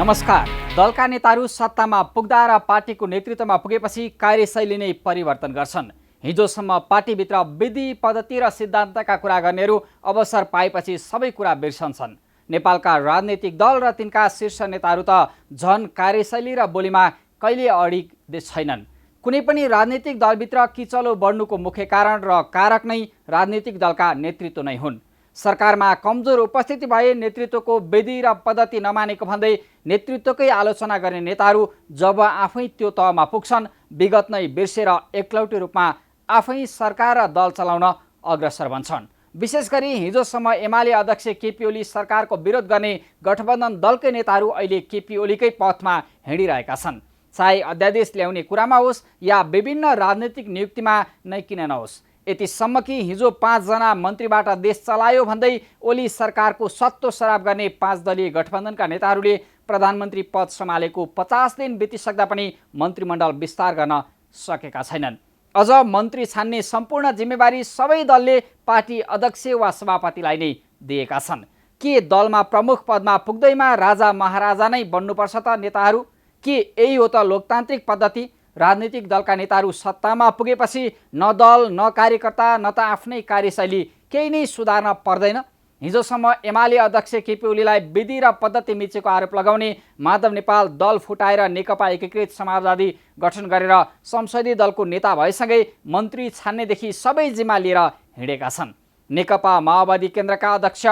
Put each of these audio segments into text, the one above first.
नमस्कार। दलका नेताहरू सत्तामा पुग्दा र पार्टीको नेतृत्वमा पुगेपछि कार्यशैली नै परिवर्तन गर्छन्। हिजोसम्म पार्टीभित्र विधि पद्धति र सिद्धान्तका कुरा गर्नेहरू अवसर पाएपछि सबै कुरा बिर्सन्छन्। नेपालका राजनीतिक दल र तिनका शीर्ष नेताहरू त झन कार्यशैली र बोलीमा कहिले अडिग छैनन्। कुनै पनि राजनीतिक दलभित्र किचलो बढ्नुको मुख्य कारण र कारक नै राजनीतिक दलका नेतृत्व नै हुन्। सरकारमा कमजोर उपस्थिति भए नेतृत्वको विधि र पद्धति नमानेको भन्दै नेतृत्वकै आलोचना गर्ने नेताहरू जब आफै त्यो तहमा पुग्छन् विगत नै बिर्सेर एकलौटी रूपमा आफै सरकार र दल चलाउन अग्रसर बन्छन्। विशेष गरी हिजोसम्म एमाले अध्यक्ष केपी ओली सरकारको विरोध गर्ने गठबन्धन दलकै नेताहरू अहिले केपी ओलीकै पथमा हिँडिरहेका छन्। चाहे अध्यादेश ल्याउने कुरामा होस् या विभिन्न राजनीतिक नियुक्तिमा नै किन नहोस्। यतिसम्म कि हिजो 5 जना मन्त्रीबाट देश चलायो भन्दै ओली सरकारको सत्तो सराप गर्ने 5 दलीय गठबन्धनका नेताहरूले प्रधानमन्त्री पद सम्हालेको 50 दिन बितिसक्दा पनि मन्त्रीमण्डल विस्तार गर्न सकेका छैनन्। अझ मन्त्री छान्ने सम्पूर्ण जिम्मेवारी सबै दलले पार्टी अध्यक्ष वा सभापतिलाई नै दिएका छन्। के दलमा प्रमुख पदमा पुग्दैमा राजा महाराजा नै बन्नुपर्छ त नेताहरू? के यही हो त लोकतान्त्रिक पद्धति? राजनीतिक दलका नेताहरू सत्तामा पुगेपछि न दल न कार्यकर्ता न त आफ्नै कार्यशैली केही नै सुधार्न पर्दैन। हिजोसम्म एमाले अध्यक्ष केपी ओलीलाई विधि र पद्धति मिचेको आरोप लगाउने माधव नेपाल दल फुटाएर नेकपा एकीकृत समाजवादी गठन गरेर संसदीय दलको नेता भएसँगै मन्त्री छान्नेदेखि सबै जिम्मा लिएर हिँडेका छन्। नेकपा माओवादी केन्द्रका अध्यक्ष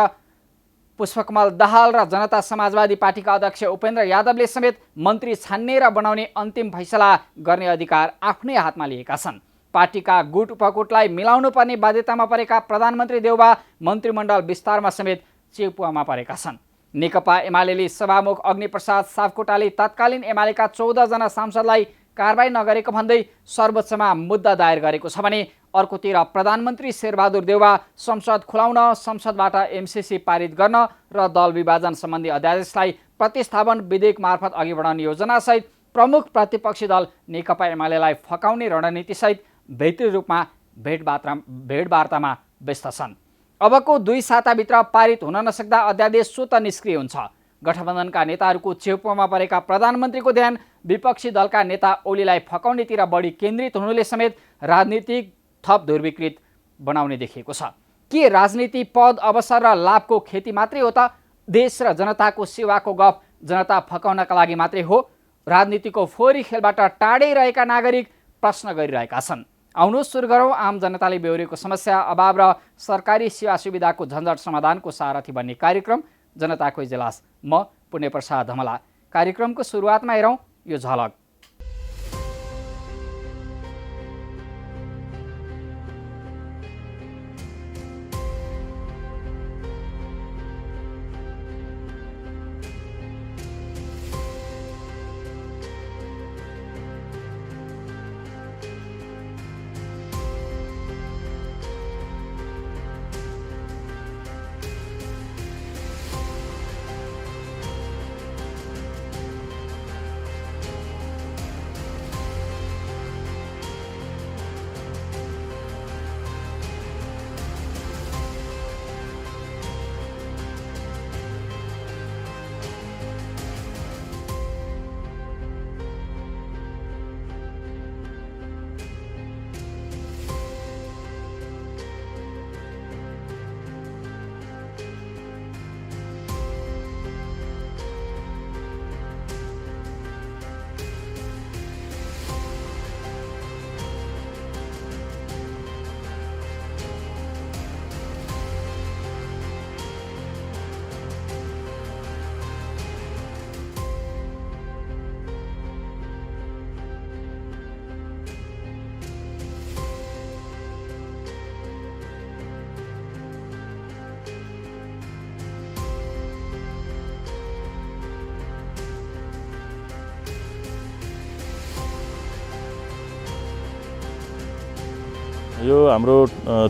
पुष्पकमल दाहाल र जनता समाजवादी पार्टीका अध्यक्ष उपेन्द्र यादवले समेत मन्त्री छान्ने र बनाउने अन्तिम फैसला गर्ने अधिकार आफ्नै हातमा लिएका छन्। पार्टीका गुट उपगुटलाई मिलाउनु पर्ने बाध्यतामा परेका प्रधानमन्त्री देउबा मन्त्रीमण्डल विस्तारमा समेत चेपुवामा परेका छन्। नेकपा एमाले सभामुख अग्निप्रसाद सापकोटाले तत्कालीन एमालेका 14 जना सांसदलाई कारबाही नगरेको भन्दै सर्वोच्चमा मुद्दा दायर गरेको छ भने अर्कोतिर प्रधानमन्त्री शेरबहादुर देउबा संसद खुलाउन, संसदबाट एमसीसी पारित गर्न र दल विभाजन सम्बन्धी अध्यादेशलाई प्रतिस्थापन विधेयक मार्फत अघि बढाउने योजनासहित प्रमुख प्रतिपक्षी दल नेकपा एमालेलाई फकाउने रणनीतिसहित भित्री रूपमा भेटवार्तामा व्यस्त छन्। अबको 2 साताभित्र पारित हुन नसक्दा अध्यादेश स्वतः निष्क्रिय हुन्छ। गठबन्धनका नेताहरूको चेपुमा परेका प्रधानमन्त्रीको ध्यान विपक्षी दलका नेता ओलीलाई फकाउनेतिर बढी केन्द्रित हुनुले समेत राजनीतिक थप ध्रुवीकृत बनाउने देखिएको छ। के राजनीति पद अवसर र लाभको खेती मात्रै हो त? देश र जनताको सेवाको गफ जनता फकाउनका लागि मात्रै हो? राजनीतिको फोहोरी खेलबाट टाढै रहेका नागरिक प्रश्न गरिरहेका छन्। आउनुहोस् सुरु गरौँ आम जनताले बेहोरेको समस्या, अभाव र सरकारी सेवा सुविधाको झन्झट समाधानको सारथी बन्ने कार्यक्रम जनताको इजलास। म पुण्य प्रसाद धमला। कार्यक्रमको सुरुवातमा हेरौँ यो झलक। यो हाम्रो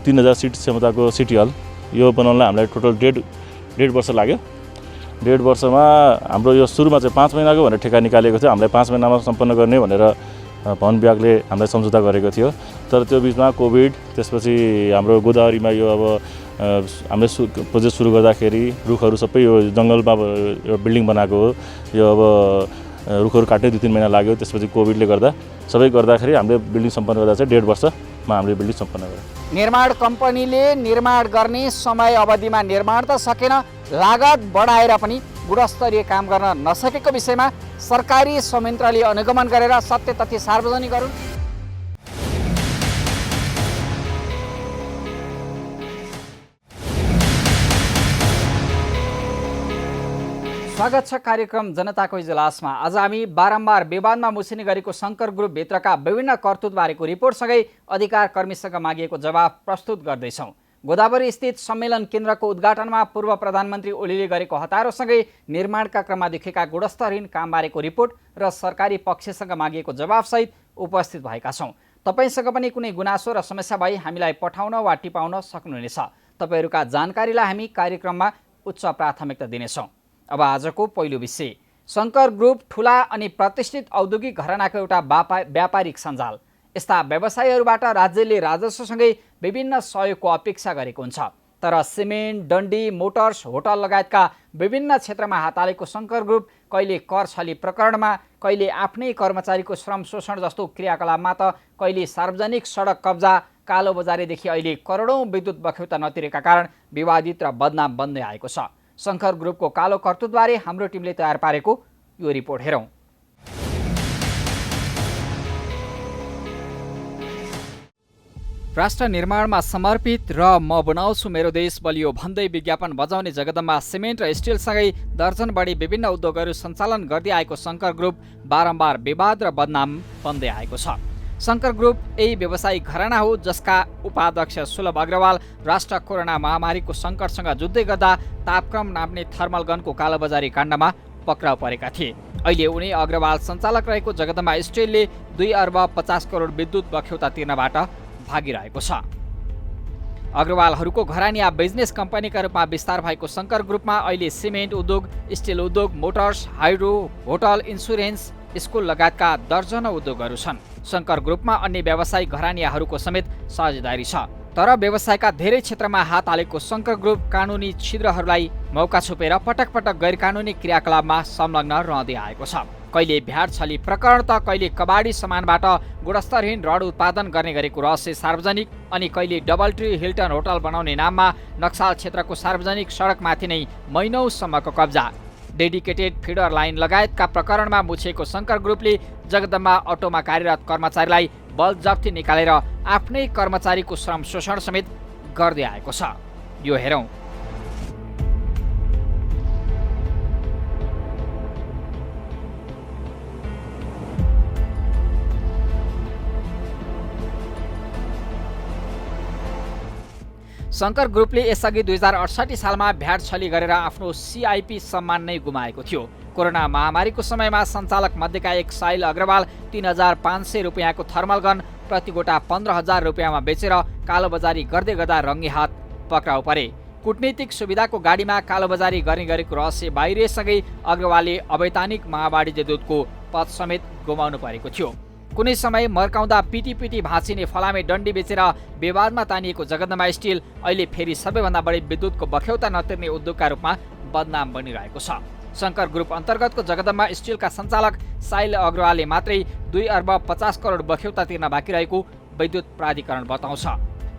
3000 सिट क्षमताको सिटी हल यो बनाउनलाई हामीलाई टोटल डेढ वर्ष लाग्यो। 1.5 वर्षमा हाम्रो यो सुरुमा चाहिँ 5 महिनाको भनेर ठेक्का निकालेको थियो। हामीलाई 5 महिनामा सम्पन्न गर्ने भनेर भवन विभागले हामीलाई सम्झौता गरेको थियो। तर त्यो बिचमा कोभिड, त्यसपछि हाम्रो गोदावरीमा यो अब हामीले प्रोजेक्ट सुरु गर्दाखेरि रुखहरू सबै यो जङ्गलमा यो बिल्डिङ बनाएको हो, यो अब रुखहरू काट्दै 2-3 महिना लाग्यो। त्यसपछि कोभिडले गर्दा सबै गर्दाखेरि हामीले बिल्डिङ सम्पन्न गर्दा चाहिँ 1.5 वर्षमा हामीले बिल्डिङ सम्पन्न गर्यौँ। निर्माण कम्पनीले निर्माण गर्ने समय अवधिमा निर्माण त सकेन, लागत बढाएर पनि गुणस्तरीय काम गर्न नसकेको विषयमा सरकारी संयन्त्रले अनुगमन गरेर सत्य तथ्य सार्वजनिक गरून्। स्वागत छ कार्यक्रम जनताको इजलासमा। आज हामी बारम्बार विवादमा मुसिने गरेको शङ्कर ग्रुपभित्रका विभिन्न करतुतबारेको रिपोर्टसँगै अधिकार कर्मीसँग मागिएको जवाब प्रस्तुत गर्दैछौँ। गोदावरी स्थित सम्मेलन केन्द्रको उद्घाटनमा पूर्व प्रधानमन्त्री ओलीले गरेको हतारोसँगै निर्माणका क्रममा देखेका गुणस्तरहीन कामबारेको रिपोर्ट र सरकारी पक्षसँग मागिएको जवाबसहित उपस्थित भएका छौँ। तपाईँसँग पनि कुनै गुनासो र समस्या भए हामीलाई पठाउन वा टिपाउन सक्नुहुनेछ। तपाईँहरूका जानकारीलाई हामी कार्यक्रममा उच्च प्राथमिकता दिनेछौँ। अब आजको पहिलो विषय, शङ्कर ग्रुप ठुला अनि प्रतिष्ठित औद्योगिक घरानाको एउटा व्यापारिक सञ्जाल। यस्ता व्यवसायीहरूबाट राज्यले राजस्वसँगै विभिन्न सहयोगको अपेक्षा गरेको हुन्छ। तर सिमेन्ट, डन्डी, मोटर्स, होटल लगायतका विभिन्न क्षेत्रमा हात हालेको शङ्कर ग्रुप कहिले कर छली प्रकरणमा, कहिले आफ्नै कर्मचारीको श्रम शोषण जस्तो क्रियाकलापमा त कहिले सार्वजनिक सडक कब्जा, कालोबजारीदेखि अहिले करोडौँ विद्युत बख्यौता नतिरेका कारण विवादित र बदनाम बन्दै आएको छ। शङ्कर ग्रुपको कालो करतुतबारे हाम्रो टिमले तयार पारेको यो रिपोर्ट हेरौँ। राष्ट्र निर्माणमा समर्पित र म बनाउँछु मेरो देश बलियो भन्दै विज्ञापन बजाउने जगदम्बा सिमेन्ट र स्टिलसँगै दर्जन बढी विभिन्न उद्योगहरू सञ्चालन गर्दै आएको शङ्कर ग्रुप बारम्बार विवाद र बदनाम बन्दै आएको छ। शङ्कर ग्रुप यही व्यवसायिक घराना हो जसका उपाध्यक्ष सुलभ अग्रवाल राष्ट्र कोरोना महामारीको सङ्कटसँग जुझ्दै गर्दा तापक्रम नाप्ने थर्मल गनको कालोबजारी काण्डमा पक्राउ परेका थिए। अहिले उनी अग्रवाल सञ्चालक रहेको जगदम्बा स्टिलले 2 अर्ब 50 करोड विद्युत बख्यौता तिर्नबाट भागिरहेको छ। अग्रवालहरूको घरानी बिजनेस कम्पनीका रूपमा विस्तार भएको शङ्कर ग्रुपमा अहिले सिमेन्ट उद्योग, स्टिल उद्योग, Motors, hydro, hotel, insurance, school लगायतका दर्जनौं उद्योगहरू छन्। शङ्कर ग्रुपमा अन्य व्यावसायिक घरानीहरूको समेत साझेदारी छ। तर व्यवसायका धेरै क्षेत्रमा हात हालेको शङ्कर ग्रुप कानुनी छिद्रहरूलाई मौका छुपेर पटक पटक गैरकानुनी क्रियाकलापमा संलग्न रहँदै आएको छ। कहिले भ्याट छली प्रकरण त कहिले कबाडी सामानबाट गुणस्तरहीन रड उत्पादन गर्ने गरेको रहस्य सार्वजनिक, अनि कहिले डबल ट्री हिल्टन होटल बनाउने नाममा नक्साल क्षेत्रको सार्वजनिक सडकमाथि नै महिनौसम्मको कब्जा, डेडिकेटेड फिडर लाइन लगायतका प्रकरणमा मुछिएको शङ्कर ग्रुपले जगदम्बा अटोमा कार्यरत कर्मचारीलाई बलजफ्ती निकालेर आफ्नै कर्मचारीको श्रम शोषण समेत गर्दै आएको छ। यो हेरौँ। शङ्कर ग्रुपले यसअघि 2068 सालमा भ्याट छली गरेर आफ्नो सिआइपी सम्मान नै गुमाएको थियो। कोरोना महामारीको समयमा सञ्चालक मध्येका एक साहिल अग्रवाल 3,500 रुपियाँको थर्मल गन प्रतिगोटा 15,000 रुपियाँमा बेचेर कालोबजारी गर्दै गर्दा रङ्गी हात पक्राउ परे। कूटनीतिक सुविधाको गाडीमा कालोबजारी गर्ने गरेको रहस्य बाहिरिएसँगै अग्रवालले अवैधानिक माओवादी दूतको पद समेत गुमाउनु परेको थियो। कुनै समय मर्काउँदा पिटी पिटी भाँचिने फलामे डन्डी बेचेर विवादमा तानिएको जगदम्बा स्टिल अहिले फेरि सबैभन्दा बढी विद्युतको बख्यौता नतिर्ने उद्योगका रूपमा बदनाम बनिरहेको छ। शङ्कर ग्रुप अन्तर्गतको जगदम्बा स्टिलका सञ्चालक साहिल अग्रवालले मात्रै 2 अर्ब 50 करोड बख्यौता तिर्न बाँकी रहेको विद्युत प्राधिकरण बताउँछ।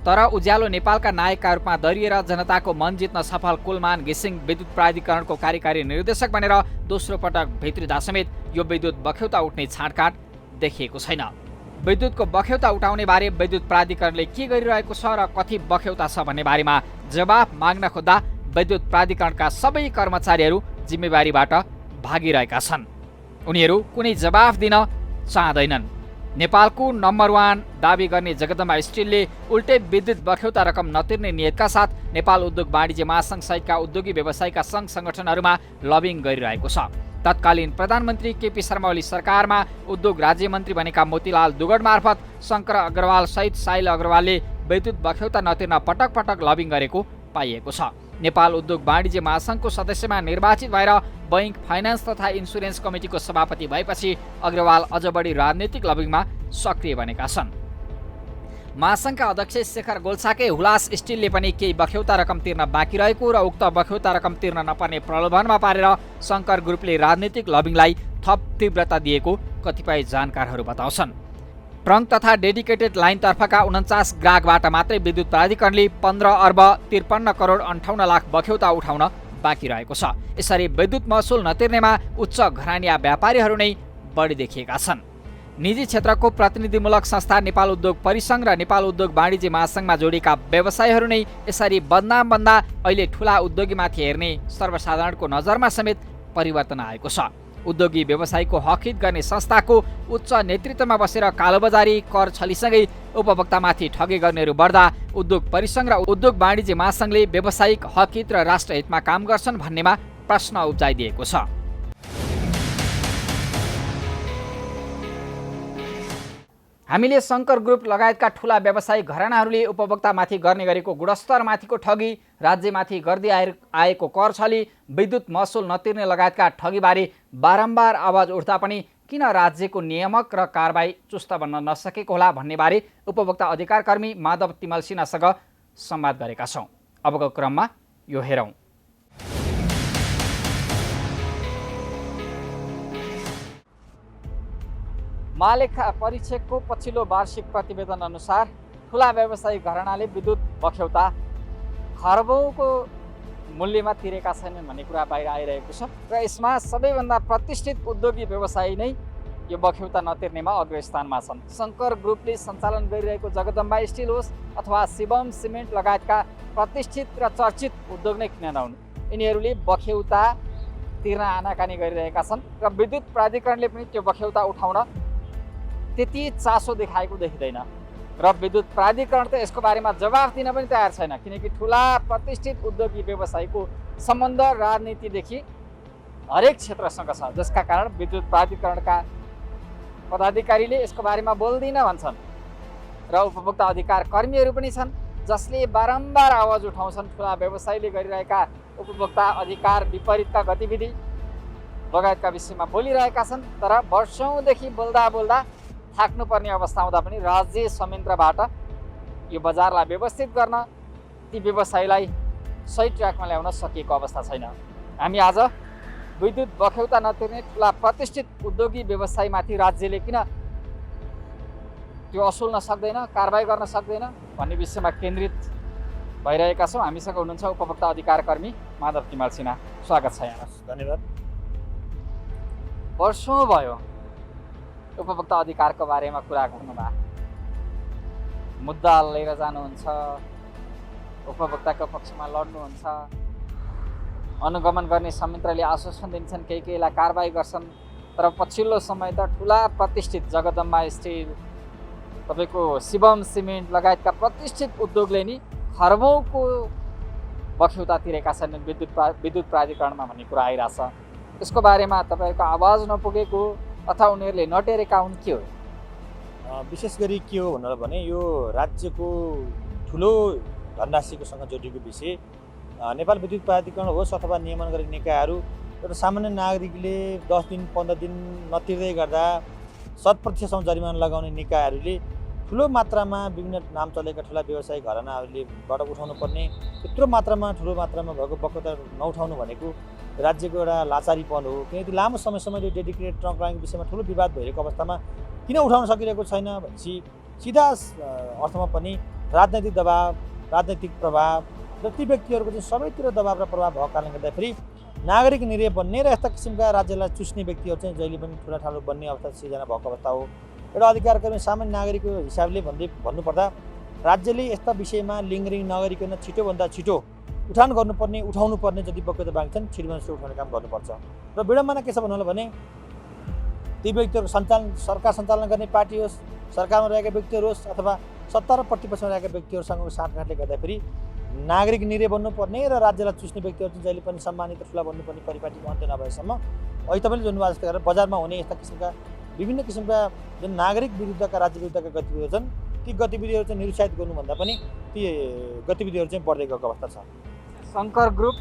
तर उज्यालो नेपालका नायकका रूपमा दरिएर जनताको मन जित्न सफल कुलमान घिसिङ विद्युत प्राधिकरणको कार्यकारी निर्देशक बनेर दोस्रो पटक भित्रिँदा समेत यो विद्युत बख्यौता उठ्ने छाँटकाँट देखिएको छैन। विद्युतको बख्यौता उठाउने बारे विद्युत प्राधिकरणले के गरिरहेको छ र कति बख्यौता छ भन्ने बारेमा जवाफ माग्न खोज्दा विद्युत प्राधिकरणका सबै कर्मचारीहरू जिम्मेवारीबाट भागिरहेका छन्। उनीहरू कुनै जवाफ दिन चाहँदैनन्। नेपालको नम्बर 1 दाबी गर्ने जगदम्बा स्टिलले उल्टै विद्युत बख्यौता रकम नतिर्ने नियतका साथ नेपाल उद्योग वाणिज्य महासङ्घ सहितका उद्योगी व्यवसायका सङ्घ सङ्गठनहरूमा लबिङ गरिरहेको छ। तत्कालीन प्रधानमन्त्री केपी शर्मा ओली सरकारमा उद्योग राज्यमन्त्री बनेका मोतीलाल दुगड मार्फत शङ्कर अग्रवाल सहित साहिल अग्रवालले विद्युत बख्यौता नतिर्न पटक पटक लबिङ गरेको पाइएको छ। नेपाल उद्योग वाणिज्य महासङ्घको सदस्यमा निर्वाचित भएर बैंक, फाइनान्स तथा इन्सुरेन्स कमिटीको सभापति भएपछि अग्रवाल अझ बढी राजनीतिक लबिङमा सक्रिय बनेका छन्। महासङ्घका अध्यक्ष शेखर गोल्छाकै हुलास स्टिलले पनि केही बख्यौता रकम तिर्न बाँकी रहेको र उक्त बख्यौता रकम तिर्न नपर्ने प्रलोभनमा पारेर शङ्कर ग्रुपले राजनीतिक लबिङलाई थप तीव्रता दिएको कतिपय जानकारहरू बताउँछन्। ट्रङ्क तथा डेडिकेटेड लाइनतर्फका 49 ग्राहकबाट मात्रै विद्युत प्राधिकरणले 15 अर्ब 53 करोड 58 लाख बख्यौता उठाउन बाँकी रहेको छ। यसरी विद्युत महसुल नतिर्नेमा उच्च घरानिया व्यापारीहरू नै बढी देखिएका छन्। निजी क्षेत्रको प्रतिनिधिमूलक संस्था नेपाल उद्योग परिसङ्घ र नेपाल उद्योग वाणिज्य महासङ्घमा जोडिएका व्यवसायीहरू नै यसरी बदनाम बन्दा अहिले ठुला उद्योगीमाथि हेर्ने सर्वसाधारणको नजरमा समेत परिवर्तन आएको छ। उद्योगी व्यवसायीको हक हित गर्ने संस्थाको उच्च नेतृत्वमा बसेर कालोबजारी, कर छलीसँगै उपभोक्तामाथि ठगी गर्नेहरू बढ्दा उद्योग परिसङ्घ र उद्योग वाणिज्य महासङ्घले व्यावसायिक हक हित र राष्ट्रहितमा काम गर्छन् भन्नेमा प्रश्न उब्जाइदिएको छ। हामीले शङ्कर ग्रुप लगायतका ठुला व्यवसायिक घरानाहरूले उपभोक्तामाथि गर्ने गरेको गुणस्तरमाथिको ठगी, राज्यमाथि गर्दै आएको कर छली, विद्युत महसुल नतिर्ने लगायतका ठगीबारे बारम्बार आवाज उठ्दा पनि किन राज्यको नियामक र कारबाही चुस्त बन्न नसकेको होला भन्नेबारे उपभोक्ता अधिकार कर्मी माधव तिमल सिन्हासँग संवाद गरेका छौँ। अबको क्रममा यो हेरौँ। महालेखा परीक्षकको पछिल्लो वार्षिक प्रतिवेदन अनुसार ठुला व्यवसायिक घरानाले विद्युत बख्यौता खरबौँको मूल्यमा तिरेका छैनन् भन्ने कुरा बाहिर आइरहेको छ र यसमा सबैभन्दा प्रतिष्ठित उद्योगी व्यवसायी नै यो बख्यौता नतिर्नेमा अग्रस्थानमा छन्। शङ्कर ग्रुपले सञ्चालन गरिरहेको जगदम्बा स्टिल होस् अथवा शिवम सिमेन्ट लगायतका प्रतिष्ठित र चर्चित उद्योग नै किन नहुन्, यिनीहरूले बख्यौता तिर्न आनाकानी गरिरहेका छन् र विद्युत प्राधिकरणले पनि त्यो बख्यौता उठाउन त्यति चासो देखाएको देखिँदैन र विद्युत प्राधिकरण त यसको बारेमा जवाफ दिन पनि तयार छैन, किनकि ठुला प्रतिष्ठित उद्योगी व्यवसायीको सम्बन्ध राजनीतिदेखि हरेक क्षेत्रसँग छ, जसका कारण विद्युत प्राधिकरणका पदाधिकारीले यसको बारेमा बोल्दिन भन्छन् र उपभोक्ता अधिकार कर्मीहरू पनि छन् जसले बारम्बार आवाज उठाउँछन् ठुला व्यवसायीले गरिरहेका उपभोक्ता अधिकार विपरीतका गतिविधि लगायतका विषयमा बोलिरहेका छन्। तर वर्षौँदेखि बोल्दा बोल्दा थाक्नुपर्ने अवस्था हुँदा पनि राज्य संयन्त्रबाट यो बजारलाई व्यवस्थित गर्न, ती व्यवसायीलाई सही ट्र्याकमा ल्याउन सकिएको अवस्था छैन। हामी आज विद्युत बख्यौता नतिर्ने ठुला प्रतिष्ठित उद्योगी व्यवसायीमाथि राज्यले किन त्यो असुल्न सक्दैन, कारबाही गर्न सक्दैन भन्ने विषयमा केन्द्रित भइरहेका छौँ। हामीसँग हुनुहुन्छ उपभोक्ता अधिकार कर्मी माधव तिमल सिन्हा। स्वागत छ यहाँलाई। धन्यवाद। वर्षौँ भयो उपभोक्ता अधिकारको बारेमा कुरा गर्नुभयो, मुद्दा लिएर जानुहुन्छ, उपभोक्ताको पक्षमा लड्नुहुन्छ, अनुगमन गर्ने संयन्त्रले आश्वासन दिन्छन्, केही केहीलाई कारबाही गर्छन्। तर पछिल्लो समय त ठुला प्रतिष्ठित जगदम्बा स्टिल, तपाईँको शिवम सिमेन्ट लगायतका प्रतिष्ठित उद्योगले नि खरबौँको बख्यौता तिरेका छन् विद्युत प्राधिकरणमा भन्ने कुरा आइरहेछ। यसको बारेमा तपाईँको आवाज नपुगेको अथवा उनीहरूले नटेरेका हुन् के हो? विशेष गरी के हो भने यो राज्यको ठुलो धनराशिकोसँग जोडिएको विषय। नेपाल विद्युत प्राधिकरण होस् अथवा नियमन गर्ने निकायहरू एउटा सामान्य नागरिकले 10 दिन 15 दिन नतिर्दै गर्दा 100% जरिमाना लगाउने निकायहरूले ठुलो मात्रामा विभिन्न नाम चलेका ठुला व्यवसायिक घरानाहरूलेबाट उठाउनु पर्ने ठुलो मात्रामा भएको बख्यौता नउठाउनु भनेको राज्यको एउटा लाचारीपन हो। किनकि लामो समयसम्म यो डेडिकेटेड ट्रङ्क लाइनको विषयमा ठुलो विवाद भइरहेको अवस्थामा किन उठाउन सकिरहेको छैन भनेपछि सिधा अर्थमा पनि राजनैतिक दबाव, राजनैतिक प्रभाव र ती व्यक्तिहरूको चाहिँ सबैतिर दबाव र प्रभाव भएको कारणले गर्दाखेरि नागरिक निरीह बन्ने र यस्ता किसिमका राज्यलाई चुस्ने व्यक्तिहरू चाहिँ जहिले पनि ठुला ठालो बन्ने अवस्था सिर्जना भएको अवस्था हो। एउटा अधिकार कर्मी सामान्य नागरिकको हिसाबले भन्नुपर्दा राज्यले यस्ता विषयमा लिङ्गरिङ नगरिकन छिटोभन्दा छिटो उठाउनु पर्ने जति बख्यौता बाँकी छन् छिटोभन्दा छिटो उठाउने काम गर्नुपर्छ। र विडम्बना के छ भन्नु भने ती व्यक्तिहरूको सरकार सञ्चालन गर्ने पार्टी होस्, सरकारमा रहेका व्यक्तिहरू होस् अथवा सत्ता र प्रतिपक्षमा रहेका व्यक्तिहरूसँगको साँठगाँठले गर्दाखेरि नागरिक निरीह बन्नुपर्ने र राज्यलाई चुस्ने व्यक्तिहरू चाहिँ जहिले पनि सम्मानित र ठुला बन्नुपर्ने परिपाटीको अन्त्य नभएसम्म अहिले तपाईँले जुन वास्ता गरेर बजारमा हुने यस्ता किसिमका विभिन्न किसिमका जुन नागरिक विरुद्धका राज्य विरुद्धका गतिविधिहरू छन् ती गतिविधिहरू चाहिँ निरुत्साहित गर्नुभन्दा पनि ती गतिविधिहरू चाहिँ बढ्दै गएको अवस्था छ। शङ्कर ग्रुप,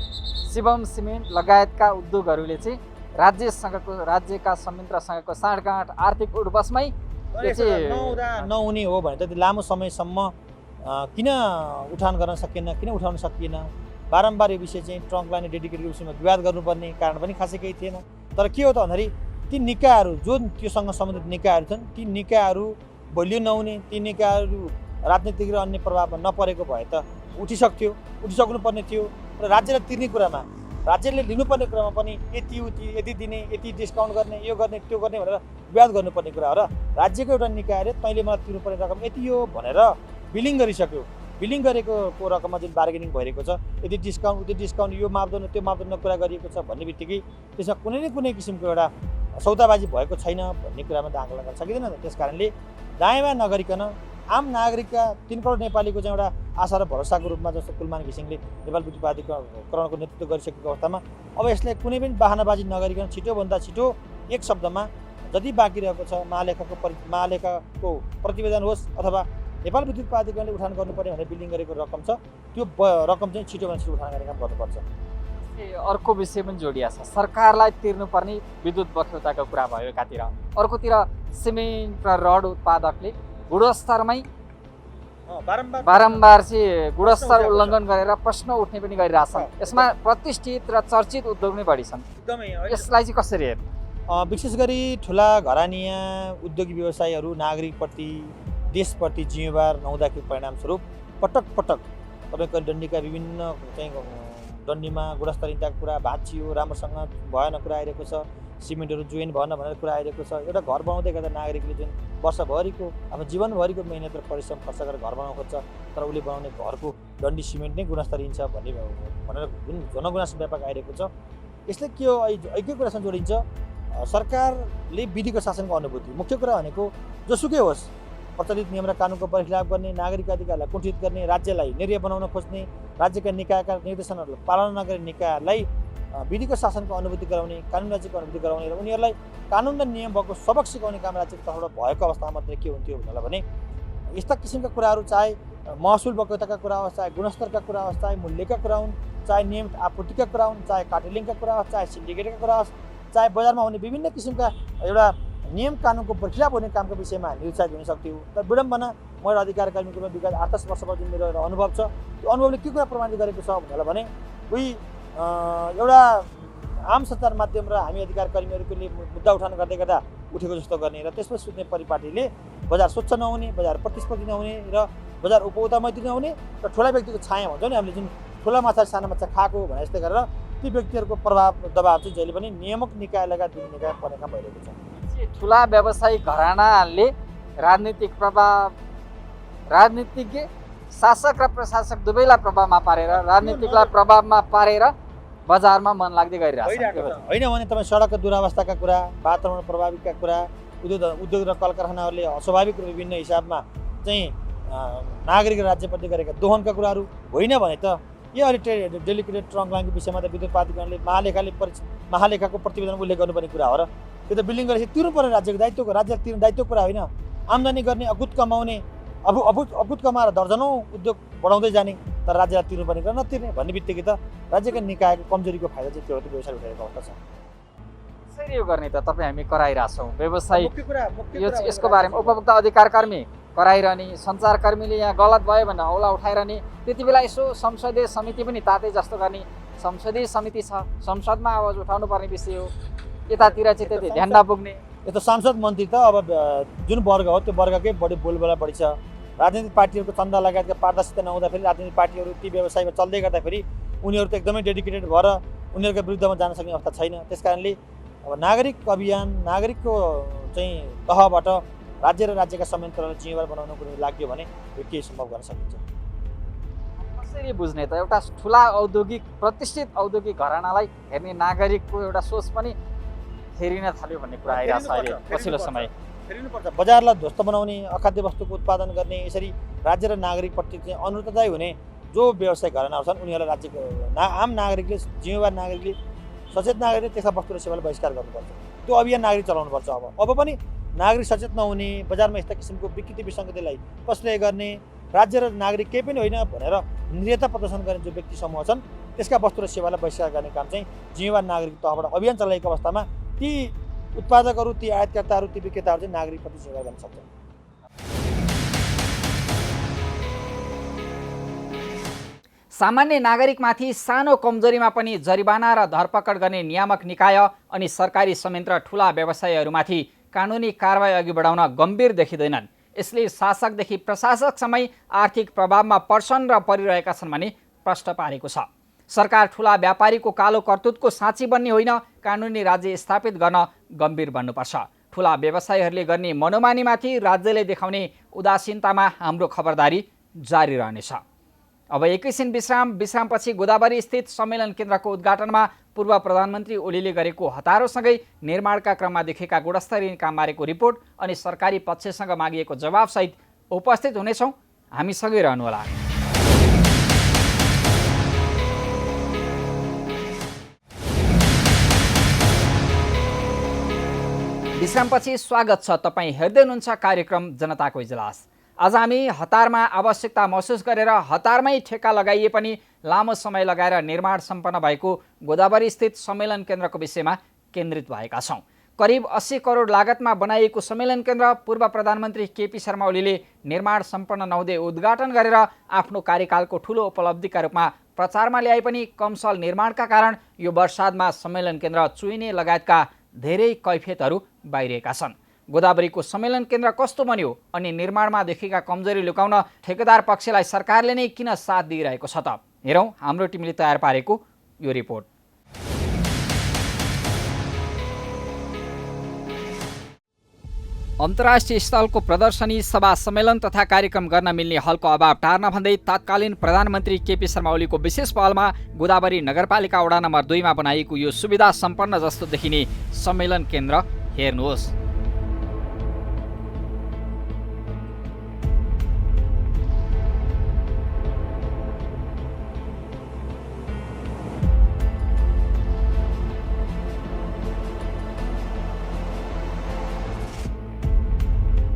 शिवम सिमेन्ट लगायतका उद्योगहरूले चाहिँ राज्यका संयन्त्रसँगको साँठगाँठ आर्थिक उठबसमै यो चाहिँ नहुने हो भने त लामो समयसम्म किन उठान गर्न सकिएन, किन उठाउन सकिएन, बारम्बार यो विषय चाहिँ ट्रङ्क लाइने डेडिकेटेड विषयमा विवाद गर्नुपर्ने कारण पनि खासै केही थिएन। तर के हो त भन्दाखेरि ती निकायहरू जुन त्योसँग सम्बन्धित निकायहरू छन् ती निकायहरू बलियो नहुने, ती निकायहरू राजनीतिक र अन्य प्रभावमा नपरेको भए त उठिसक्नुपर्ने थियो र राज्यलाई तिर्ने कुरामा राज्यले लिनुपर्ने कुरामा पनि यति उति यति दिने, यति डिस्काउन्ट गर्ने, यो गर्ने त्यो गर्ने भनेर विवाद गर्नुपर्ने कुरा हो र राज्यको एउटा निकायले तैँले मलाई तिर्नुपर्ने रकम यति हो भनेर बिलिङ गरिसक्यो। बिलिङ गरेको रकममा जुन बार्गेनिङ भइरहेको छ, यदि डिस्काउन्ट उति डिस्काउन्ट, यो मापदण्ड त्यो मापदण्ड कुरा गरिएको छ भन्ने बित्तिकै त्यसमा कुनै न कुनै किसिमको एउटा सौदाबाजी भएको छैन भन्ने कुरामा त आकलन गर्न सकिँदैन। त्यस कारणले दायाँमा नगरिकन आम नागरिकका 3 करोड नेपालीको चाहिँ एउटा आशा र भरोसाको रूपमा जस्तो कुलमान घिसिङले नेपाल विद्युत प्राधिकरणको नेतृत्व गरिसकेको अवस्थामा अब यसलाई कुनै पनि बाहनाबाजी नगरिकन छिटोभन्दा छिटो एक शब्दमा जति बाँकी रहेको छ महालेखाको प्रतिवेदन होस् अथवा नेपाल विद्युत प्राधिकरणले उठान गर्नुपर्ने भनेर बिलिङ गरेको रकम छ त्यो रकम चाहिँ छिटोभन्दा छिटो उठान गर्ने काम गर्नुपर्छ। अर्को विषय पनि जोडिया छ, सरकारलाई तिर्नुपर्ने विद्युत बक्यौताको कुरा भयो एकातिर, अर्कोतिर सिमेन्ट र रड उत्पादकले गुणस्तरमै बारम्बार चाहिँ गुणस्तर उल्लङ्घन गरेर प्रश्न उठ्ने पनि गरिरहेछन्। यसमा प्रतिष्ठित र चर्चित उद्योग नै बढी छन्। यसलाई चाहिँ कसरी हेर्नु? विशेष गरी ठुला घरानिया उद्योगी व्यवसायीहरू नागरिकप्रति देशप्रति जिम्मेवार नहुँदाको परिणामस्वरूप पटक पटक तपाईँको डन्डीका विभिन्न चाहिँ डन्डीमा गुणस्तरहीनताको कुरा भाँचियो, राम्रोसँग भएन कुरा आइरहेको छ, सिमेन्टहरू जोइन भएन भनेर कुरा आइरहेको छ। एउटा घर बनाउँदै गर्दा नागरिकले जुन वर्षभरिको आफ्नो जीवनभरिको मेहनत र परिश्रम खर्च गरेर घर बनाउन खोज्छ तर उसले बनाउने घरको डन्डी सिमेन्ट नै गुणस्तरहीन छ भनेर जुन जनगुनासो व्यापक आइरहेको छ। यसले के हो एकै कुरासँग जोडिन्छ, सरकारले विधिको शासनको अनुभूति, मुख्य कुरा भनेको जोसुकै होस् प्रचलित नियम र कानुनको बरखिलाफ गर्ने, नागरिक अधिकारलाई कुण्ठित गर्ने, राज्यलाई निरीह बनाउन खोज्ने, राज्यका निकायका निर्देशनहरूलाई पालना नगर्ने निकायलाई विधिको शासनको अनुभूति गराउने, कानुन राज्यको अनुभूति गराउने र उनीहरूलाई कानुन र नियम भएको सबक सिकाउने काम राज्यको तर्फबाट भएको अवस्थामा मात्रै के हुन्थ्यो भन्नलाई भने यस्ता किसिमका कुराहरू चाहे महसुल बक्यौताका कुरा होस्, चाहे गुणस्तरका कुरा होस्, चाहे मूल्यका कुरा हुन्, चाहे नियमित आपूर्तिका कुरा हुन्, चाहे कार्टेलिङका कुरा होस्, चाहे सिन्डिकेटका कुरा होस्, चाहे बजारमा हुने विभिन्न किसिमका एउटा नियम कानुनको बर्खिलाफ हुने कामको विषयमा निरुत्साहित हुन सक्थ्यो। तर विडम्बना महिला अधिकार कर्मीको रूपमा विगत 8-10 वर्षमा जुन मेरो एउटा अनुभव छ त्यो अनुभवले के कुरा प्रमाणित गरेको छ भन्नलाई भने उही एउटा आम सञ्चार माध्यम र हामी अधिकार कर्मीहरूले मुद्दा उठान गर्दै गर्दा उठेको जस्तो गर्ने र त्यसमा सुत्ने परिपाटीले बजार स्वच्छ नहुने, बजार प्रतिस्पर्धी नहुने र बजार उपभोक्तामैत्री नहुने र ठुला व्यक्तिको छाया भन्छौँ नि हामीले जुन ठुला माछा सानो माछा खाएको भने जस्तै गरेर ती व्यक्तिहरूको प्रभाव दबाव चाहिँ जहिले पनि नियामक निकाय लगायत विभिन्न निकाय पर्ने काम भइरहेको छ। ठुला व्यावसायिक घरानाले राजनीतिक प्रभाव, राजनीतिज्ञ शासक र प्रशासक दुवैलाई प्रभावमा पारेर राजनीतिकलाई प्रभावमा पारेर बजारमा मन लाग्दै गरिरहेछ। होइन भने तपाईँ सडकको दुरावस्थाका कुरा, वातावरण प्रभावितका कुरा, उद्योग र कल कारखानाहरूले अस्वाभाविक विभिन्न हिसाबमा चाहिँ नागरिक र राज्यप्रति गरेका दोहनका कुराहरू होइन भने त यो अहिले डेलिकेटेड ट्रङ्क लाइनको विषयमा त विद्युत प्राधिकरणले महालेखाको प्रतिवेदन उल्लेख गर्नुपर्ने कुरा हो र त्यो त बिलिङ गरेपछि तिर्नु पर्ने राज्यको दायित्वको, राज्यले तिर्ने दायित्वको कुरा होइन। आम्दानी गर्ने अभूत कमाउने अभूत कमाएर दर्जनौँ उद्योग बढाउँदै जाने तर राज्यलाई तिर्नुपर्ने कुरा नतिर्ने भन्ने बित्तिकै त राज्यका निकायको कमजोरीको फाइदा चाहिँ त्यो व्यवसाय उठाएको अवस्था छ। कसरी यो गर्ने त तपाईँ हामी कराइरहेछौँ व्यवसाय यसको बारेमा उपभोक्ता अधिकार कर्मी कराइरहने, सञ्चारकर्मीले यहाँ गलत भयो भने औला उठाइरहने, त्यति बेला यसो संसदीय समिति पनि तातै जस्तो गर्ने, संसदीय समिति छ, संसदमा आवाज उठाउनु पर्ने विषय हो, यतातिर चाहिँ त्यति ध्यान नपुग्ने। यो त सांसद मन्त्री त अब जुन वर्ग हो त्यो वर्गकै बढी बोलबाला बढी छ। राजनीतिक पार्टीहरूको चन्दा लगायतका पारदर्शिता नहुँदाखेरि राजनीतिक पार्टीहरू ती व्यवसायमा चल्दै गर्दाखेरि उनीहरू त एकदमै डेडिकेटेड भएर उनीहरूको विरुद्धमा जान सक्ने अवस्था छैन। त्यस कारणले अब नागरिक अभियान, नागरिकको चाहिँ तहबाट राज्य र राज्यका संयन्त्रलाई जिम्मेवार बनाउन कुनै लाग्यो भने यो केही सम्भव गर्न सकिन्छ। कसरी बुझ्ने त एउटा ठुला औद्योगिक प्रतिष्ठित औद्योगिक घरानालाई हेर्ने नागरिकको एउटा सोच पनि फेरिन थाल्यो भन्ने कुरा आइरहेछ अहिले पछिल्लो समय। फेरिनुपर्छ, बजारलाई ध्वस्त बनाउने, अखाद्य वस्तुको उत्पादन गर्ने, यसरी राज्य र नागरिकप्रति चाहिँ अनुरतदायी हुने जो व्यवसायिक घरानाहरू छन् उनीहरूलाई राज्यको आम नागरिकले, जिम्मेवार नागरिकले, सचेत नागरिकले त्यस्ता वस्तु र सेवालाई बहिष्कार गर्नुपर्छ। त्यो अभियान नागरिक चलाउनुपर्छ। अब पनि नागरिक सचेत नहुने, बजारमा यस्ता किसिमको विकृति विसङ्गतिलाई कसले गर्ने, राज्य र नागरिक केही पनि होइन भनेर निरता प्रदर्शन गर्ने जो व्यक्ति समूह छन् त्यसका वस्तु र सेवालाई बहिष्कार गर्ने काम चाहिँ जिम्मेवार नागरिक तहबाट अभियान चलाइएको अवस्थामा ती उत्पादकहरू, ती आयातकर्ताहरू, ती विक्रेताहरू चाहिँ नागरिकप्रति जिम्मेवार गर्न सक्छन्। सामान्य नागरिकमाथि सानो कमजोरीमा पनि जरिवाना र धरपकड गर्ने नियामक निकाय अनि सरकारी संयन्त्र ठूला व्यवसायीहरूमाथि कानुनी कारबाही अघि बढाउन गम्भीर देखिँदैनन्। यसले शासकदेखि प्रशासकसम्मै आर्थिक प्रभावमा पर्छन् र परिरहेका छन् भने प्रश्न पारेको छ। सरकार ठूला व्यापारीको कालो करतुतको साँची बन्ने होइन, कानुनी राज्य स्थापित गर्न गम्भीर बन्नुपर्छ। ठूला व्यवसायीहरूले गर्ने मनोमानीमाथि राज्यले देखाउने उदासीनतामा हाम्रो खबरदारी जारी रहनेछ। अब एकैछिन विश्रामपछि गोदावरी स्थित सम्मेलन केन्द्रको उद्घाटनमा पूर्व प्रधानमन्त्री ओलीले गरेको हतारोसँगै निर्माणका क्रममा देखेका गुणस्तरीय कामबारेको रिपोर्ट अनि सरकारी पक्षसँग मागिएको जवाबसहित उपस्थित हुनेछौँ। हामीसँगै रहनुहोला। विश्रामपछि स्वागत छ। तपाईँ हेर्दै हुनुहुन्छ कार्यक्रम जनताको इजलास। आज हामी हतारमा आवश्यकता महसुस गरेर हतारमै ठेक्का लगाइए पनि लामो समय लगाएर निर्माण सम्पन्न भएको गोदावरी स्थित सम्मेलन केन्द्रको विषयमा केन्द्रित भएका छौँ। करिब 80 करोड लागतमा बनाइएको सम्मेलन केन्द्र पूर्व प्रधानमन्त्री केपी शर्मा ओलीले निर्माण सम्पन्न नहुँदै उद्घाटन गरेर आफ्नो कार्यकालको ठूलो उपलब्धिका रूपमा प्रचारमा ल्याए पनि कमसल निर्माणका कारण यो वर्षादमा सम्मेलन केन्द्र चुइने लगायतका धेरै कैफियतहरू बाहिरिएका छन्। गोदावरीको सम्मेलन केन्द्र कस्तो बन्यो अनि निर्माणमा देखेका कमजोरी लुकाउन ठेकेदार पक्षलाई सरकारले नै किन साथ दिइरहेको छ त? हेरौँ हाम्रो टिमले तयार पारेको यो रिपोर्ट। अन्तर्राष्ट्रिय स्थलको प्रदर्शनी, सभा, सम्मेलन तथा कार्यक्रम गर्न मिल्ने हलको अभाव टार्न भन्दै तत्कालीन प्रधानमन्त्री केपी शर्मा ओलीको विशेष पहलमा गोदावरी नगरपालिका वडा नम्बर 2 मा बनाइएको यो सुविधा सम्पन्न जस्तो देखिने सम्मेलन केन्द्र हेर्नुहोस्।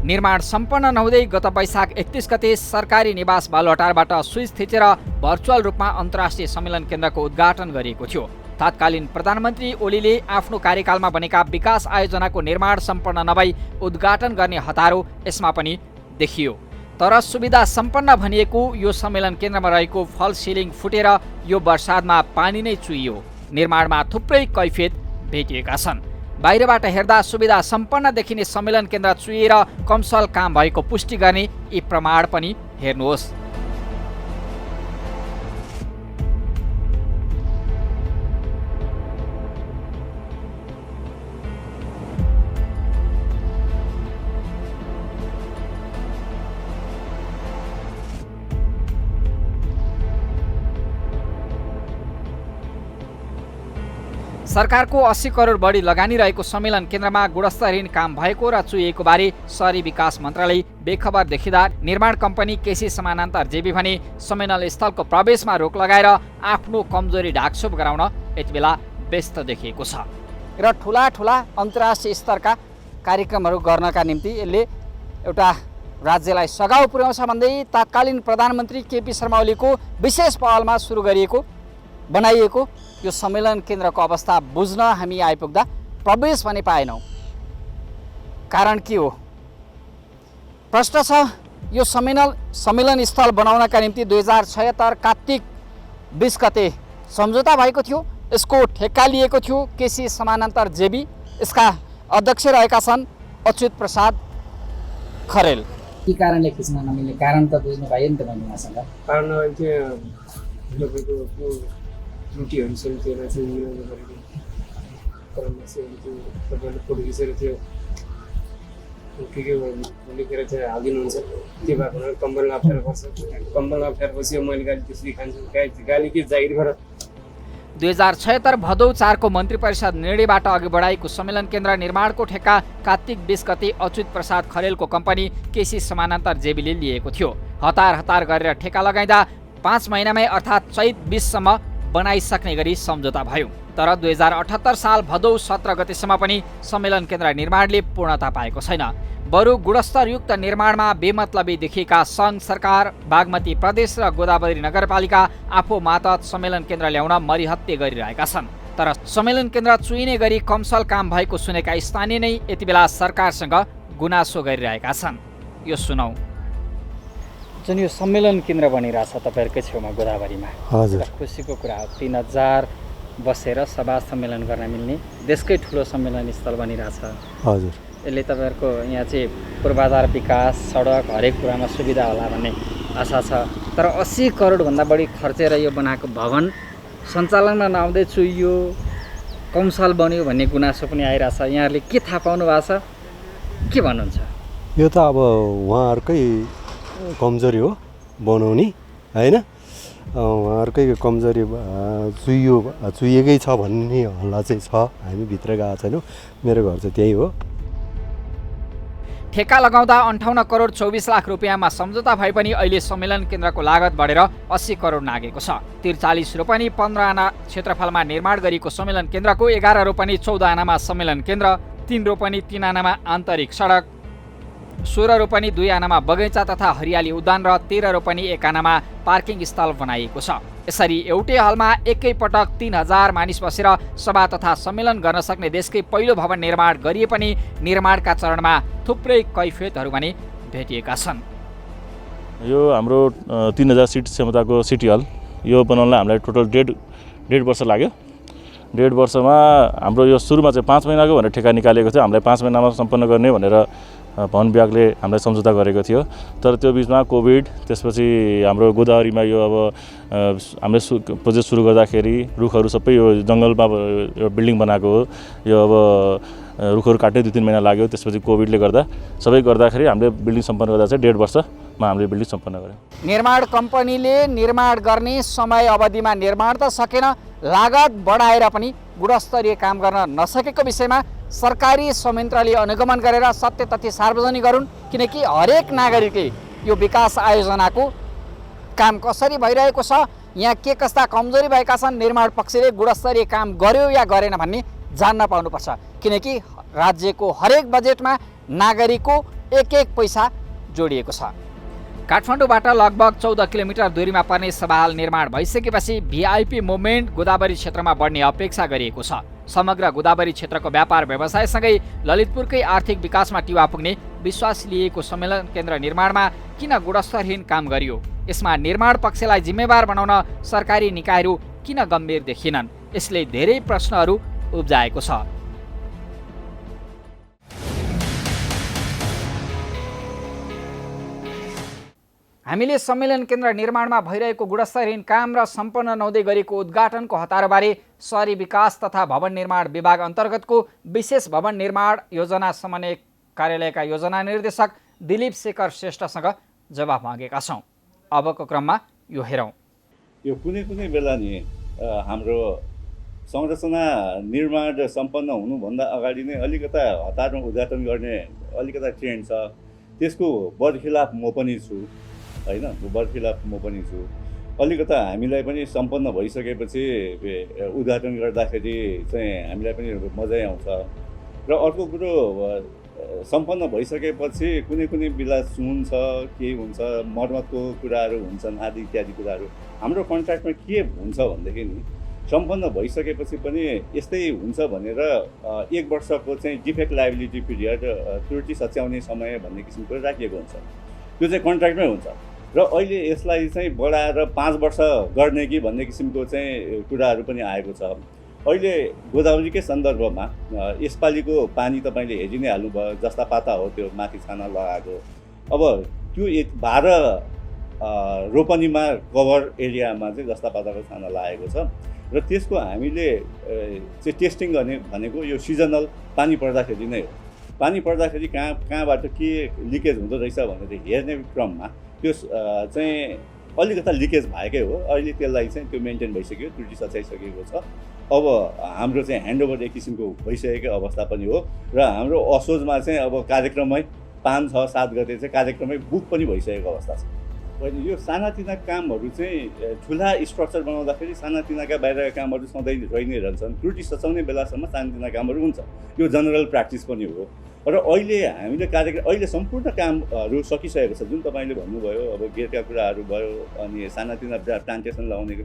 निर्माण सम्पन्न नहुँदै गत वैशाख 31 गते सरकारी निवास बालुवाटारबाट स्विच थिचेर भर्चुअल रूपमा अन्तर्राष्ट्रिय सम्मेलन केन्द्रको उद्घाटन गरिएको थियो। तत्कालीन प्रधानमन्त्री ओलीले आफ्नो कार्यकालमा बनेका विकास आयोजनाको निर्माण सम्पन्न नभई उद्घाटन गर्ने हतारो यसमा पनि देखियो। तर सुविधा सम्पन्न भनिएको यो सम्मेलन केन्द्रमा रहेको फल सिलिङ फुटेर यो वर्षादमा पानी नै चुइयो। निर्माणमा थुप्रै कैफियत भेटिएका छन्। बाहिरबाट हेर्दा सुविधा सम्पन्न देखिने सम्मेलन केन्द्र चुइएर कमसल काम भएको पुष्टि गर्ने यी प्रमाण पनि हेर्नुहोस्। सरकारको 80 करोड बढी लगानी रहेको सम्मेलन केन्द्रमा गुणस्तरहीन काम भएको र चुइएको बारे शहरी विकास मन्त्रालय बेखबर देखिँदा निर्माण कम्पनी केसी समानान्तर जेबी भने सम्मेलन स्थलको प्रवेशमा रोक लगाएर आफ्नो कमजोरी ढाकछोप गराउन यतिबेला व्यस्त देखिएको छ र ठुला अन्तर्राष्ट्रिय स्तरका कार्यक्रमहरू गर्नका निम्ति यसले एउटा राज्यलाई सघाउ पुर्याउँछ भन्दै तत्कालीन प्रधानमन्त्री केपी शर्मा ओलीको विशेष पहलमा सुरु गरिएको बनाइएको यो सम्मेलन केन्द्रको अवस्था बुझ्न हामी आइपुग्दा प्रवेश पनि पाएनौँ। कारण के हो? प्रश्न छ। यो सम्मेलन स्थल बनाउनका निम्ति 2076 कार्तिक 20 गते सम्झौता भएको थियो। यसको ठेक्का लिएको थियो केसी समानान्तर जेबी। यसका अध्यक्ष रहेका छन् अच्युत प्रसाद खरेल। के कारणले खिच्न नमिल्ने कारण त बुझ्नु भयो नि त भन्नु मसँग। कारण त्रुटिहरू छन् त्यसलाई चाहिँ मिलाउनु परेको क्रममा चाहिँ त्यो तपाईँले फोटो खिचेर त्यो के लेखेर चाहिँ हालिदिनुहुन्छ। त्यो भएको हुनाले कम्बल अप्ठ्यारो पर्छ। कम्बल अप्ठ्यारो पछि मैले गाली त्यसरी खान्छु। गाली के जागिरबाट 2076 भदौ 4 को मन्त्री परिषद निर्णयबाट अघि बढाएको सम्मेलन केन्द्र निर्माणको ठेक्का कार्तिक 20 गते अच्युत प्रसाद खरेलको कम्पनी केसी समानान्तर जेबीले लिएको थियो। हतार गरेर ठेक्का लगाइँदा 5 महिनामै अर्थात् चैत 20 सम्म बनाइसक्ने गरी सम्झौता भयो। तर 2078 साल भदौ 17 गतेसम्म पनि सम्मेलन केन्द्र निर्माणले पूर्णता पाएको छैन। बरु गुणस्तरयुक्त निर्माणमा बेमतलबी देखिएका सङ्घ सरकार, बागमती प्रदेश र गोदावरी नगरपालिका आफू मातहत सम्मेलन केन्द्र ल्याउन मरिहत्ते गरिरहेका छन्। तर सम्मेलन केन्द्र चुइने गरी कमसल काम भएको सुनेका स्थानीय नै यति बेला सरकारसँग गुनासो गरिरहेका छन्। यो सुनौ। जुन यो सम्मेलन केन्द्र बनिरहेछ तपाईँहरूकै छेउमा गोदावरीमा, हजुर खुसीको कुरा हो। 3000 बसेर सभा सम्मेलन गर्न मिल्ने देशकै ठुलो सम्मेलन स्थल बनिरहेछ। हजुर यसले तपाईँहरूको यहाँ चाहिँ पूर्वाधार विकास, सडक, हरेक कुरामा सुविधा होला भन्ने आशा छ। तर 80 करोडभन्दा बढी खर्चेर यो बनाएको भवन सञ्चालनमा नआउँदै चुइयो, कमसल बन्यो भन्ने गुनासो पनि आइरहेछ। यहाँहरूले के थाहा पाउनु भएको छ, के भन्नुहुन्छ? यो त अब उहाँहरूकै कमजोरी हो बनाउने, होइन? उहाँहरूकै कमजोरी चुइएकै छ भन्ने हल्ला चाहिँ छ। हामी भित्र गएको छैनौँ, मेरो घर चाहिँ त्यही हो। ठेक्का लगाउँदा 58 करोड 24 लाख रुपियाँमा सम्झौता भए पनि अहिले सम्मेलन केन्द्रको लागत बढेर 80 करोड नागेको छ। 43 रोपनी 15 आना क्षेत्रफलमा निर्माण गरिएको सम्मेलन केन्द्रको 11 रोपनी 14 आनामा सम्मेलन केन्द्र, 3 रोपनी 3 आनामा आन्तरिक सडक, 16 रोपनी 2 आनामा बगैँचा तथा हरियाली उद्यान र 13 रोपनी 1 आनामा पार्किङ स्थल बनाइएको छ। यसरी एउटै हलमा एकैपटक 3000 मानिस बसेर सभा तथा सम्मेलन गर्न सक्ने देशकै पहिलो भवन निर्माण गरिए पनि निर्माणका चरणमा थुप्रै कैफियतहरू भने भेटिएका छन्। यो हाम्रो 3000 सिट क्षमताको सिटी हल यो बनाउनलाई हामीलाई टोटल डेढ वर्ष लाग्यो। 1.5 वर्षमा हाम्रो यो सुरुमा चाहिँ 5 महिनाको भनेर ठेक्का निकालेको थियो। हामीलाई 5 महिनामा सम्पन्न गर्ने भनेर भवन विभागले हामीलाई सम्झौता गरेको थियो। तर त्यो बिचमा कोभिड, त्यसपछि हाम्रो गोदावरीमा यो अब हामीले प्रोजेक्ट सुरु गर्दाखेरि रुखहरू सबै यो जङ्गलमा यो बिल्डिङ बनाएको हो। यो अब रुखहरू काट्दै 2-3 महिना लाग्यो। त्यसपछि कोभिडले गर्दा सबै गर्दाखेरि हामीले बिल्डिङ सम्पन्न गर्दा चाहिँ 1.5 वर्षमा हामीले बिल्डिङ सम्पन्न गऱ्यौँ। निर्माण कम्पनीले निर्माण गर्ने समय अवधिमा निर्माण त सकेन, लागत बढाएर पनि गुणस्तरीय काम गर्न नसकेको विषयमा सरकारी संयन्त्रले अनुगमन गरेर सत्य तथ्य सार्वजनिक गरून्। किनकि हरेक नागरिकले यो विकास आयोजनाको काम कसरी भइरहेको छ, यहाँ के कस्ता कमजोरी भएका छन्, निर्माण पक्षले गुणस्तरीय काम गर्यो या गरेन भन्ने जान्न पाउनुपर्छ। किनकि राज्यको हरेक बजेटमा नागरिकको एक पैसा जोडिएको छ। काठमाडौँबाट लगभग 14 किलोमिटर दूरीमा पर्ने सभा हल निर्माण भइसकेपछि भिआइपी मुभमेन्ट गोदावरी क्षेत्रमा बढ्ने अपेक्षा गरिएको छ। समग्र गोदावरी क्षेत्रको व्यापार व्यवसायसँगै ललितपुरकै आर्थिक विकासमा टिवा पुग्ने विश्वास लिएको सम्मेलन केन्द्र निर्माणमा किन गुणस्तरहीन काम गरियो? यसमा निर्माण पक्षलाई जिम्मेवार बनाउन सरकारी निकायहरू किन गम्भीर देखिनन्? यसले धेरै प्रश्नहरू उब्जाएको छ। हामीले सम्मेलन केन्द्र निर्माणमा भइरहेको गुणस्तरहीन काम र सम्पन्न नहुँदै गरेको उद्घाटनको हतारोबारे शहरी विकास तथा भवन निर्माण विभाग अन्तर्गतको विशेष भवन निर्माण योजना समन्वय कार्यालयका योजना निर्देशक दिलीप शेखर श्रेष्ठसँग जवाफ मागेका छौँ। अबको क्रममा यो हेरौँ। यो कुनै बेला नि हाम्रो संरचना निर्माण सम्पन्न हुनुभन्दा अगाडि नै अलिकता हतारमा उद्घाटन गर्ने अलिकता ट्रेन्ड छ। त्यसको बरखिलाफ म पनि छु, होइन? बरखिलाफ म पनि छु। अलिकता हामीलाई पनि सम्पन्न भइसकेपछि उद्घाटन गर्दाखेरि चाहिँ हामीलाई पनि मजै आउँछ। र अर्को कुरो, सम्पन्न भइसकेपछि कुनै बेला सुन्छ, के हुन्छ, मर्मतको कुराहरू हुन्छन्, आदि इत्यादि कुराहरू। हाम्रो कन्ट्र्याक्टमा के हुन्छ भनेदेखि नि सम्पन्न भइसकेपछि पनि यस्तै हुन्छ भनेर 1 वर्षको चाहिँ डिफेक्ट लायबिलिटी पिरियड, त्रुटि सच्याउने समय भन्ने किसिमको राखिएको हुन्छ। त्यो चाहिँ कन्ट्र्याक्टमै हुन्छ। र अहिले यसलाई चाहिँ बढाएर 5 वर्ष गर्ने कि भन्ने किसिमको चाहिँ कुराहरू पनि आएको छ। अहिले गोदावरीकै सन्दर्भमा यसपालिको पानी तपाईँले हेरि नै हाल्नुभयो, जस्ता पाता हो त्यो माथि छाना लगाएको। अब त्यो 12 रोपनीमा कभर एरियामा चाहिँ जस्ता पाताको छाना लागेको छ। र त्यसको हामीले चाहिँ टेस्टिङ गर्ने भनेको यो सिजनल पानी पर्दाखेरि नै हो। पानी पर्दाखेरि कहाँबाट के लिकेज हुँदो रहेछ भनेर हेर्ने क्रममा त्यो चाहिँ अलिकता लिकेज भएकै हो। अहिले त्यसलाई चाहिँ त्यो मेन्टेन भइसक्यो, त्रुटि सच्याइसकेको छ। अब हाम्रो चाहिँ ह्यान्डओभर एक किसिमको भइसकेको अवस्था पनि हो। र हाम्रो असोजमा चाहिँ अब कार्यक्रममै 5, 6, 7 गते चाहिँ कार्यक्रममै बुक पनि भइसकेको अवस्था छ। अहिले यो सानातिना कामहरू चाहिँ ठुला स्ट्रक्चर बनाउँदाखेरि सानातिनाका बाहिरका कामहरू सधैँ रहि नै रहन्छन्। त्रुटि सच्याउने बेलासम्म सानातिना कामहरू हुन्छ, यो जनरल प्र्याक्टिस पनि हो। र अहिले हामीले कार्यक्रम अहिले सम्पूर्ण कामहरू सकिसकेको छ। जुन तपाईँले भन्नुभयो अब गेटका कुराहरू भयो, अनि सानातिना प्लान्टेसन लगाउने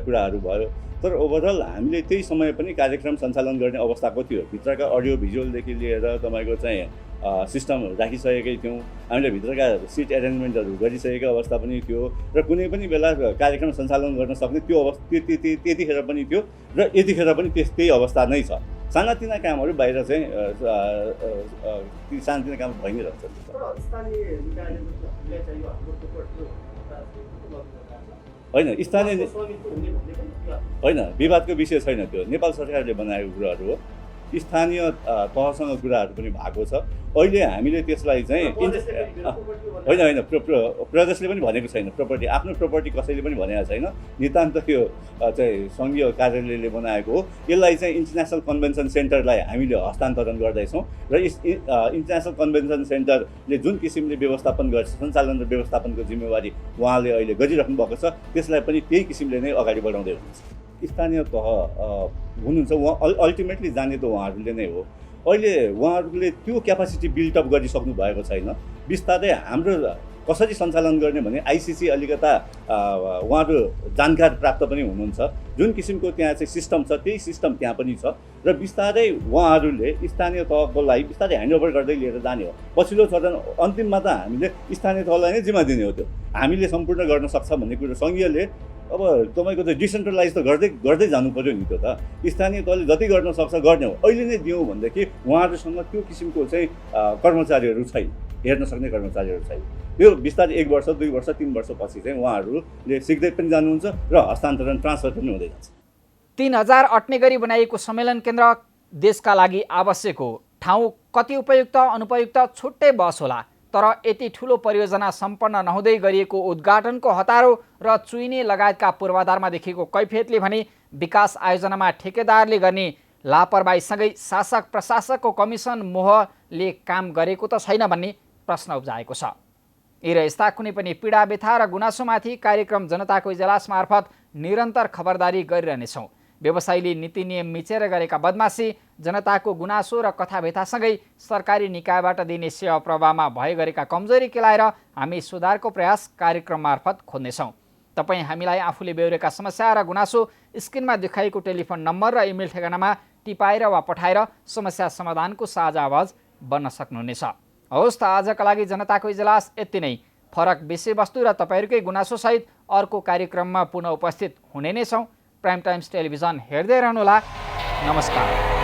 कुराहरू भयो, तर ओभरअल हामीले त्यही समय पनि कार्यक्रम सञ्चालन गर्ने अवस्थाको थियो। भित्रका अडियो भिजुअलदेखि लिएर तपाईँको चाहिँ सिस्टम राखिसकेकै थियौँ, हामीले भित्रका सिट एरेन्जमेन्टहरू गरिसकेको अवस्था पनि थियो र कुनै पनि बेला कार्यक्रम सञ्चालन गर्न सक्ने त्यो अवस्था त्यतिखेर पनि थियो र यतिखेर पनि त्यही अवस्था नै छ। सानातिना कामहरू बाहिर चाहिँ ती सानातिना काम भइ नै रहन्छ। होइन स्थानीय होइन, विवादको विषय छैन, त्यो नेपाल सरकारले बनाएको कुराहरू हो। स्थानीय तहसँग कुराहरू पनि भएको छ। अहिले हामीले त्यसलाई चाहिँ होइन प्रदेशले पनि भनेको छैन, प्रपर्टी आफ्नो प्रपर्टी कसैले पनि भनेको छैन। नितान्त त्यो चाहिँ सङ्घीय कार्यालयले बनाएको हो। यसलाई चाहिँ इन्टरनेसनल कन्भेन्सन सेन्टरलाई हामीले हस्तान्तरण गर्दैछौँ र इन्टरनेसनल कन्भेन्सन सेन्टरले जुन किसिमले व्यवस्थापन गर्छ, सञ्चालन र व्यवस्थापनको जिम्मेवारी उहाँले अहिले गरिराख्नु भएको छ, त्यसलाई पनि त्यही किसिमले नै अगाडि बढाउँदै हुनुहुन्छ। स्थानीय तह हुनुहुन्छ, उहाँ अल्टिमेटली जाने त उहाँहरूले नै हो। अहिले उहाँहरूले त्यो क्यापासिटी बिल्डअप गरिसक्नु भएको छैन। बिस्तारै हाम्रो कसरी सञ्चालन गर्ने भने आइसिसी अलिकता उहाँहरू जानकार प्राप्त पनि हुनुहुन्छ। जुन किसिमको त्यहाँ चाहिँ सिस्टम छ त्यही सिस्टम त्यहाँ पनि छ र बिस्तारै उहाँहरूले स्थानीय तहको लागि बिस्तारै ह्यान्डओभर गर्दै लिएर जाने हो। पछिल्लो चरण अन्तिममा त हामीले स्थानीय तहलाई नै जिम्मा दिने हो। त्यो हामीले सम्पूर्ण गर्न सक्छ भन्ने कुरो सङ्घीयले अब तपाईँको त डिसेन्ट्रलाइज त गर्दै जानु पऱ्यो नि। त्यो त स्थानीय तहले जति गर्न सक्छ गर्ने हो। अहिले नै दिउँ भनेदेखि उहाँहरूसँग त्यो किसिमको चाहिँ कर्मचारीहरू छैन, हेर्न सक्ने कर्मचारीहरू छैन। त्यो बिस्तारै 1 वर्ष 2 वर्ष 3 वर्षपछि चाहिँ उहाँहरूले सिक्दै पनि जानुहुन्छ र हस्तान्तरण ट्रान्सफर पनि हुँदै जान्छ। 3000 अट्ने गरी बनाइएको सम्मेलन केन्द्र देशका लागि आवश्यक हो। ठाउँ कति उपयुक्त अनुपयुक्त छुट्टै बहस होला, तर यति ठुलो परियोजना सम्पन्न नहुँदै गरिएको उद्घाटनको हतारो र चुइने लगायतका पूर्वाधारमा देखिएको कैफियतले भने विकास आयोजनामा ठेकेदारले गर्ने लापरवाहीसँगै शासक प्रशासकको कमिसन मोहले काम गरेको त छैन भन्ने प्रश्न उब्जाएको छ। यी र यस्ता कुनै पनि पीडा व्यथा र गुनासोमाथि कार्यक्रम जनताको इजलास मार्फत निरन्तर खबरदारी गरिरहनेछौँ। व्यवसायीले नीति नियम मिचेर गरेका बदमासी, जनताको गुनासो र कथा व्यथासँगै सरकारी निकायबाट दिने सेवा प्रवाहमा भए गरेका कमजोरी केलाएर हामी सुधारको प्रयास कार्यक्रम मार्फत खोज्नेछौँ। तपाईँ हामीलाई आफूले बेहोरेका समस्या र गुनासो स्क्रिनमा देखाइएको टेलिफोन नम्बर र इमेल ठेगानामा टिपाएर वा पठाएर समस्या समाधानको साझा आवाज बन्न सक्नुहुनेछ। हवस् त, आजका लागि जनताको इजलास यति नै। फरक विषयवस्तु र तपाईँहरूकै गुनासोसहित अर्को कार्यक्रममा पुनः उपस्थित हुने नै छौँ। प्राइम टाइम्स टेलिभिजन हेर्दै रहनुहोला। नमस्कार।